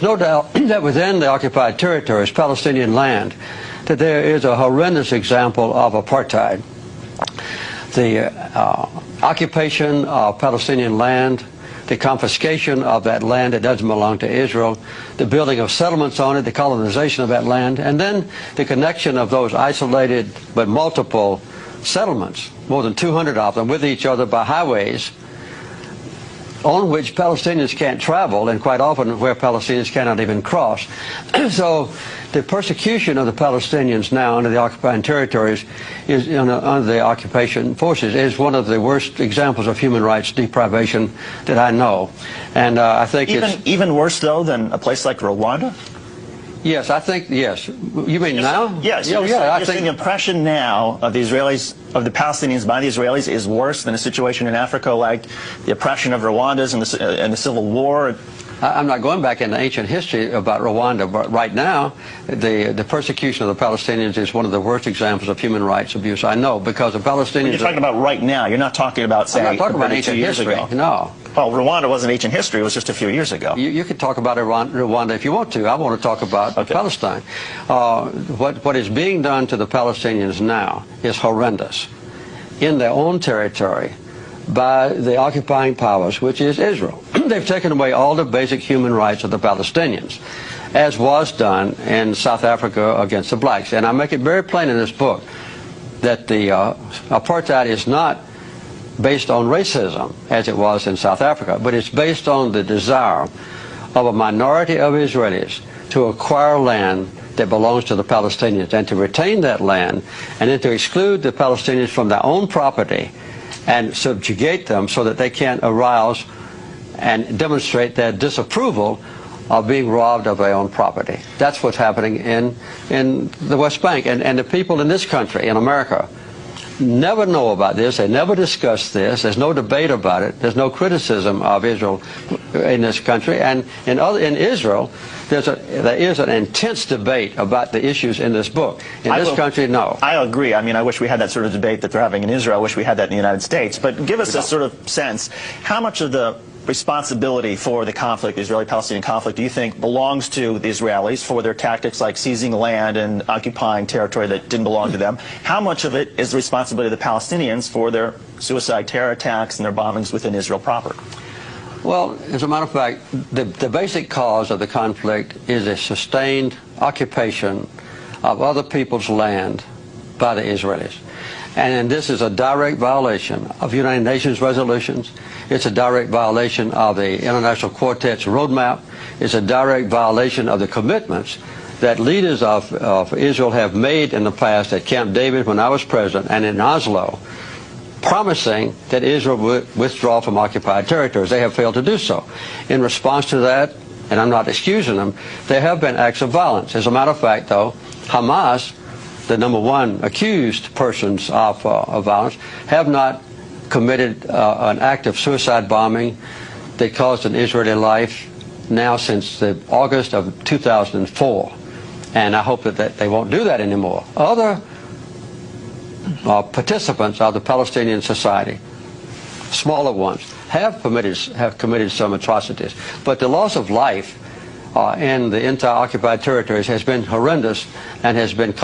no doubt that within the occupied territories, Palestinian land, that there is a horrendous example of apartheid. The occupation of Palestinian land, the confiscation of that land that doesn't belong to Israel, the building of settlements on it, the colonization of that land, and then the connection of those isolated but multiple settlements, more than 200 of them, with each other by highways on which Palestinians can't travel, and quite often where Palestinians cannot even cross. So the persecution of the Palestinians now under the occupied territories is under the occupation forces is one of the worst examples of human rights deprivation that I know. And I think even worse though than a place like Rwanda. Yes, I think, yes. You mean now? Yes. I think the impression now of the Israelis, of the Palestinians by the Israelis, is worse than a situation in Africa like the oppression of Rwandans and the Civil War. I'm not going back into ancient history about Rwanda, but right now, the persecution of the Palestinians is one of the worst examples of human rights abuse I know, because the Palestinians... When you're talking about right now, you're not talking about, say, I'm not talking about ancient history, no. Well, Rwanda wasn't ancient history, it was just a few years ago. You could talk about Rwanda if you want to. I want to talk about Palestine. What is being done to the Palestinians now is horrendous in their own territory by the occupying powers, which is Israel. They've taken away all the basic human rights of the Palestinians, as was done in South Africa against the blacks. And I make it very plain in this book that the apartheid is not based on racism, as it was in South Africa, but it's based on the desire of a minority of Israelis to acquire land that belongs to the Palestinians and to retain that land, and then to exclude the Palestinians from their own property and subjugate them so that they can't arouse and demonstrate their disapproval of being robbed of their own property. That's what's happening in the West Bank. And the people in this country, in America, never know about this. They never discuss this. There's no debate about it. There's no criticism of Israel in this country. And in Israel, there is an intense debate about the issues in this book. In this country, no. I agree. I mean, I wish we had that sort of debate that they're having in Israel. I wish we had that in the United States. But give us a sort of sense, how much of the responsibility for the conflict, the Israeli-Palestinian conflict, do you think belongs to the Israelis for their tactics like seizing land and occupying territory that didn't belong to them? How much of it is the responsibility of the Palestinians for their suicide terror attacks and their bombings within Israel proper? Well, as a matter of fact, the basic cause of the conflict is a sustained occupation of other people's land by the Israelis. And this is a direct violation of United Nations resolutions. It's a direct violation of the International Quartet's roadmap. It's a direct violation of the commitments that leaders of Israel have made in the past at Camp David when I was president and in Oslo, promising that Israel would withdraw from occupied territories. They have failed to do so. In response to that, and I'm not excusing them, there have been acts of violence. As a matter of fact, though, Hamas, the #1 accused persons of violence, have not committed an act of suicide bombing that caused an Israeli life now since August of 2004. And I hope that they won't do that anymore. Other participants of the Palestinian society, smaller ones, have committed some atrocities. But the loss of life in the entire occupied territories has been horrendous and has been